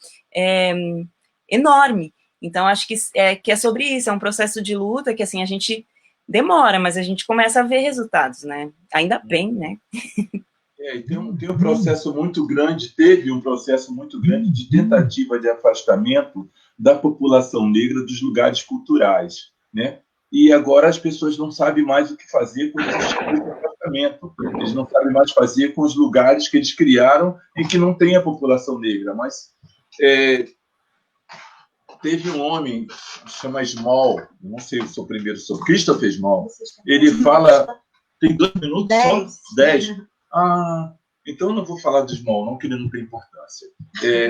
enorme. Então, acho que é sobre isso, é um processo de luta que, assim, a gente demora, mas a gente começa a ver resultados, né? Ainda bem, né? E tem um processo muito grande, teve um processo muito grande de tentativa de afastamento da população negra dos lugares culturais, né? e agora as pessoas não sabem mais o que fazer com esses tipos de apartamento. Eles não sabem mais fazer com os lugares que eles criaram e que não tem a população negra. Mas teve um homem que chama Small, não sei se o primeiro, sou Christopher Small. Ele fala... Tem 2 minutos 10. Só? 10. Então eu não vou falar do Small, não, que ele não tem importância.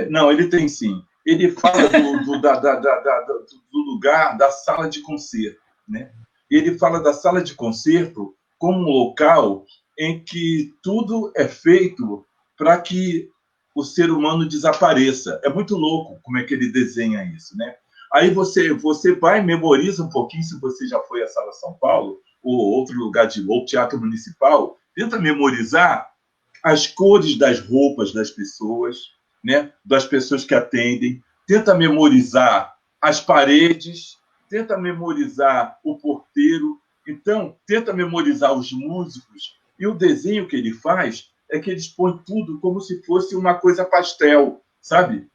Não, ele tem sim. Ele fala do lugar da sala de concerto, né? Ele fala da sala de concerto como um local em que tudo é feito para que o ser humano desapareça. É muito louco como é que ele desenha isso, né? Aí você vai e memoriza um pouquinho, se você já foi à Sala São Paulo, ou outro lugar ou Teatro Municipal, tenta memorizar as cores das roupas das pessoas, né? Das pessoas que atendem, tenta memorizar as paredes, tenta memorizar o porteiro, então tenta memorizar os músicos, e o desenho que ele faz é que eles põem tudo como se fosse uma coisa pastel, sabe?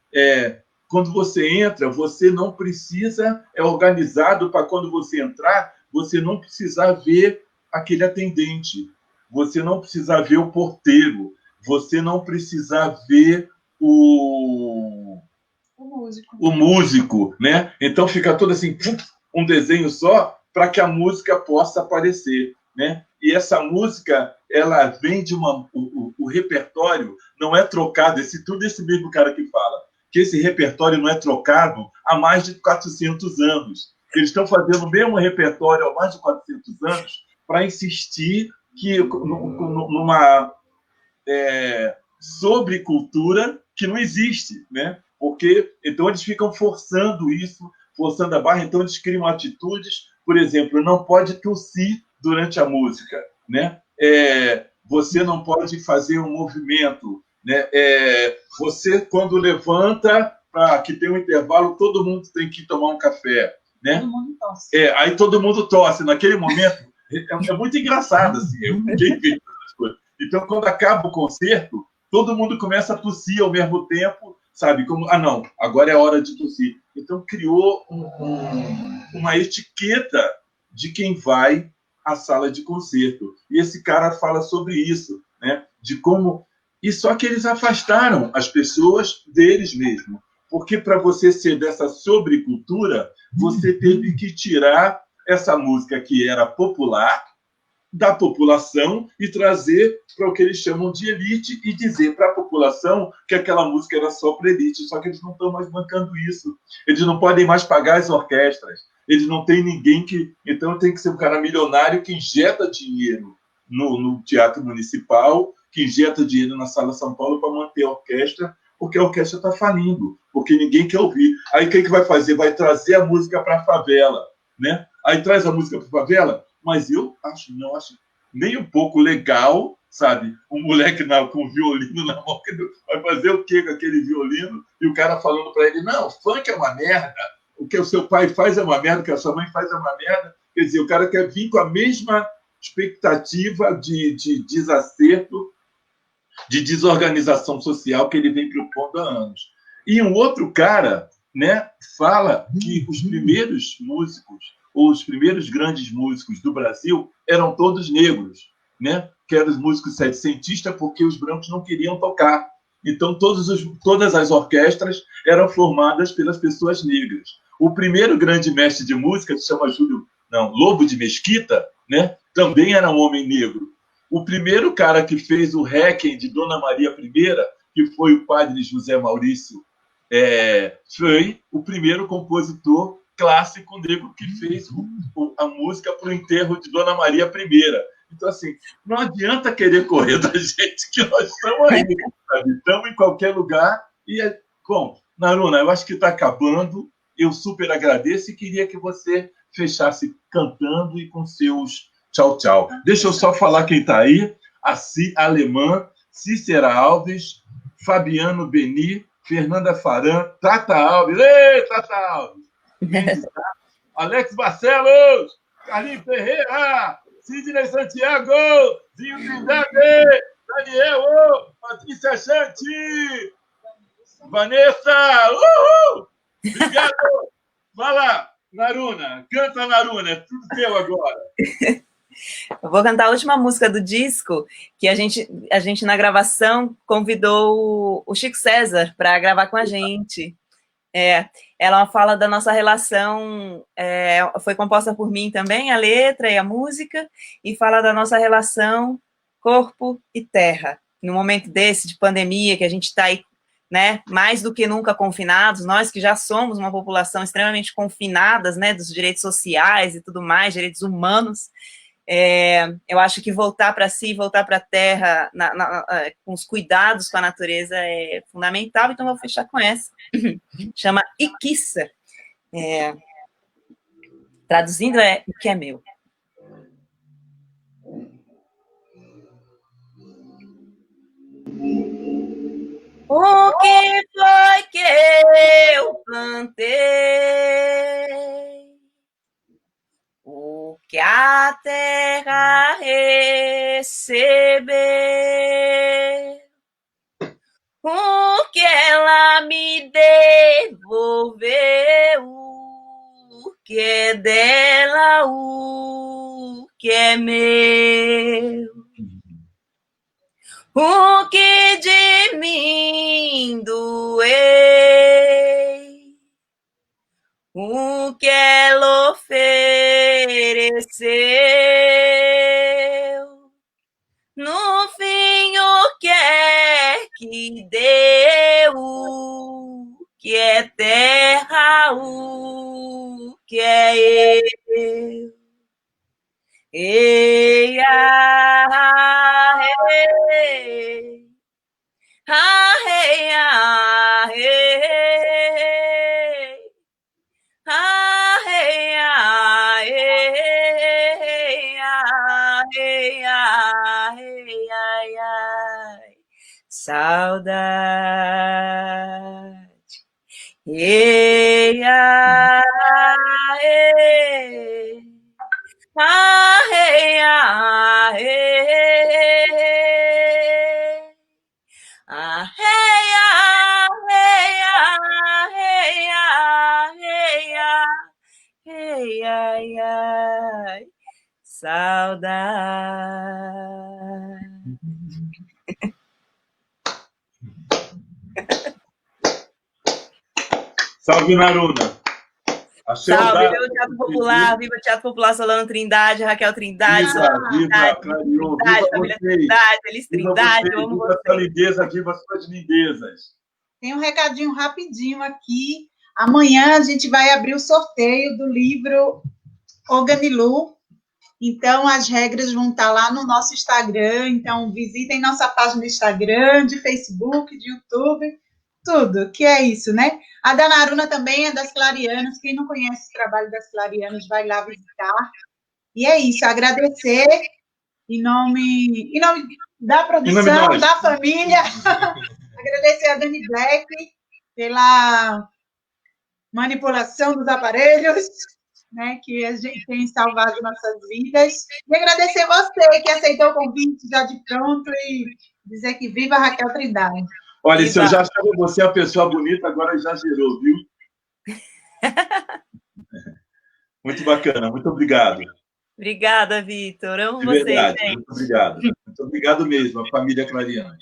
Quando você entra, você não precisa, é organizado para quando você entrar, você não precisar ver aquele atendente, você não precisar ver o porteiro, você não precisar ver o músico, né? Então fica todo assim, um desenho só para que a música possa aparecer, né? E essa música, ela vem de o repertório não é trocado, tudo esse mesmo cara que fala, que esse repertório não é trocado há mais de 400 anos. Eles estão fazendo o mesmo repertório há mais de 400 anos para insistir que numa sobrecultura que não existe, né? Porque então eles ficam forçando isso, forçando a barra, então eles criam atitudes, por exemplo, não pode tossir durante a música, né? Você não pode fazer um movimento, né? Você, quando levanta, que tem um intervalo, todo mundo tem que tomar um café, né? Todo mundo tosse. Aí todo mundo tosse. Naquele momento, é muito engraçado, assim, eu fiquei vendo essas coisas. Então, quando acaba o concerto, todo mundo começa a tossir ao mesmo tempo, sabe? Como, não, agora é hora de tossir. Então, criou uma etiqueta de quem vai à sala de concerto. E esse cara fala sobre isso, né? De como... E só que eles afastaram as pessoas deles mesmos. Porque para você ser dessa sobrecultura, você teve que tirar essa música que era popular da população e trazer para o que eles chamam de elite e dizer para a população que aquela música era só para elite. Só que eles não estão mais bancando isso. Eles não podem mais pagar as orquestras. Eles não têm ninguém que... Então tem que ser um cara milionário que injeta dinheiro no Teatro Municipal, que injeta dinheiro na Sala São Paulo para manter a orquestra, porque a orquestra está falindo, porque ninguém quer ouvir. Aí quem que vai fazer? Vai trazer a música para a favela, né? Aí traz a música para a favela, mas eu não acho nem um pouco legal, sabe? Um moleque com um violino na mão, vai fazer o quê com aquele violino? E o cara falando para ele, não, funk é uma merda, o que o seu pai faz é uma merda, o que a sua mãe faz é uma merda. Quer dizer, o cara quer vir com a mesma expectativa de desacerto, de desorganização social que ele vem propondo há anos. E um outro cara, né, fala que os primeiros músicos, ou os primeiros grandes músicos do Brasil eram todos negros, né? Que eram os músicos setecentistas, porque os brancos não queriam tocar. Então, todas as orquestras eram formadas pelas pessoas negras. O primeiro grande mestre de música, que se chama Lobo de Mesquita, né? Também era um homem negro. O primeiro cara que fez o Requiem de Dona Maria I, que foi o padre José Maurício, foi o primeiro compositor clássico negro que fez a música para o enterro de Dona Maria I. Então, assim, não adianta querer correr da gente, que nós estamos aí, sabe? Estamos em qualquer lugar. Bom, Naruna, eu acho que está acabando. Eu super agradeço e queria que você fechasse cantando e com seus tchau, tchau. Deixa eu só falar quem está aí. Alemã, Cícera Alves, Fabiano Beni, Fernanda Faran, Tata Alves. Ei, Tata Alves! Alex Barcelos, Carlinhos Ferreira, Sidney Santiago, Zinho Trindade, Daniel, Patrícia Chanti, Vanessa, uhul! Obrigado! Fala, Naruna, canta, Naruna, é tudo teu agora. Eu vou cantar a última música do disco, que a gente na gravação convidou o Chico César para gravar com a gente. Ela fala da nossa relação, foi composta por mim também, a letra e a música, e fala da nossa relação corpo e terra. No momento desse, de pandemia, que a gente está aí, né, mais do que nunca confinados, nós que já somos uma população extremamente confinadas, né, dos direitos sociais e tudo mais, direitos humanos, eu acho que voltar para si, voltar para a terra, com os cuidados com a natureza é fundamental, então vou fechar com essa. Chama Iquiça. Traduzindo o que é meu. O que foi que eu plantei? O que a terra recebeu? O que ela me devolveu? O que é dela? O que é meu? O que de mim doei? O que ela ofereceu? No fim, o que é que deu? O que é terra? O que é eu? Ei, ah, ei, ah, ei, ah, ei, ah, ei, ah, ei, ah, ei, ah, ei, ai, ai, saudade. Ei, ah, ei, ah, ei, ah, ei, ah, ei, ah, ei, ah, ei, ah, ei, ah, ei, ai, ai, saudade. Salve, Naruna. Salve, viva o Teatro Popular, viva o Teatro Popular Solano Trindade, Raquel Trindade, Solano Trindade, família Trindade, Feliz Trindade, eu amo você. Viva a sua lindeza, viva as suas lindezas. Tem um recadinho rapidinho aqui. Amanhã a gente vai abrir o sorteio do livro Oganilu. Então, as regras vão estar lá no nosso Instagram. Então, visitem nossa página do Instagram, de Facebook, de YouTube, tudo. Que é isso, né? A da Naruna também é das Clarianas. Quem não conhece o trabalho das Clarianas, vai lá visitar. E é isso, agradecer em nome da produção, da família. Agradecer a Dani Black pela manipulação dos aparelhos, né, que a gente tem salvado nossas vidas. E agradecer você que aceitou o convite já de pronto e dizer que viva a Raquel Trindade. Olha, viva. Se eu já achava você a pessoa bonita, agora exagerou, viu? Muito bacana, muito obrigado. Obrigada, Vitor. Amo vocês, verdade, gente. Muito obrigado. Muito obrigado mesmo, a família Clariana.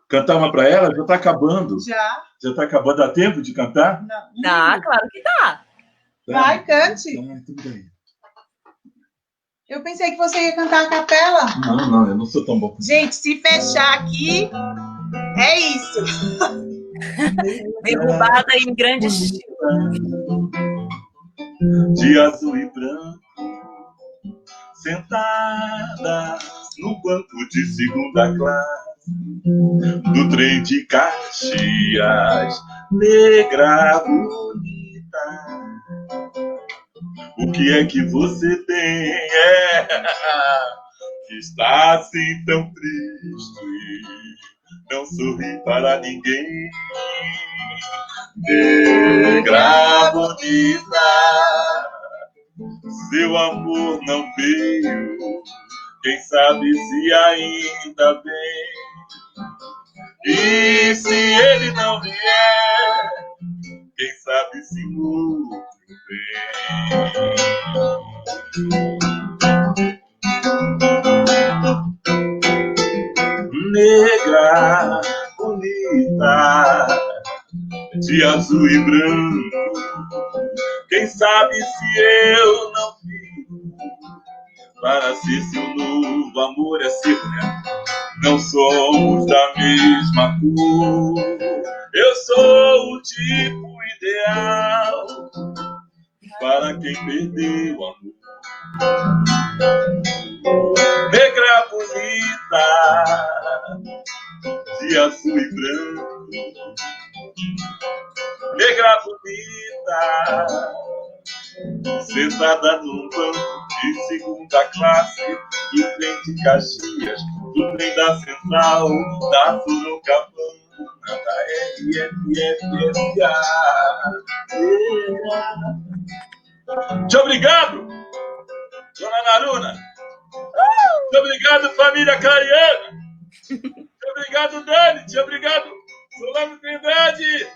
Cantar uma para ela? Já está acabando. Já. Já está acabando. Dá tempo de cantar? Não. Tá, claro que dá. Vai, cante. Tudo bem. Eu pensei que você ia cantar a capela. Não, eu não sou tão bom. Gente, se fechar aqui, é isso. Derrubada em grande estilo. De azul e branco, sentada no banco de segunda classe do trem de Caxias, negra bonita. O que é que você tem? Que está assim tão triste, não sorri para ninguém. Negra bonita, seu amor não veio, quem sabe se ainda vem. E se ele não vier, quem sabe se muito bem. Negra, bonita, de azul e branco, quem sabe se eu não vivo para ser seu novo amor. É ser, né? Não somos da mesma cor. Eu sou o tipo ideal para quem perdeu o amor. Negra bonita, de azul e branco, negra bonita, sentada num banco de segunda classe, em frente a Caxias, do trem da Central, da Sorocabana, da RFFSA. Muito obrigado, dona Naruna. Muito obrigado, família Clariana. Muito obrigado, Dani. Muito obrigado, Solano Trindade.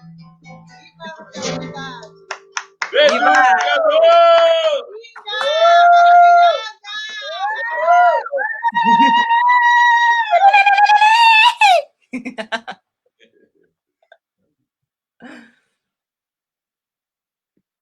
Beijo, obrigado.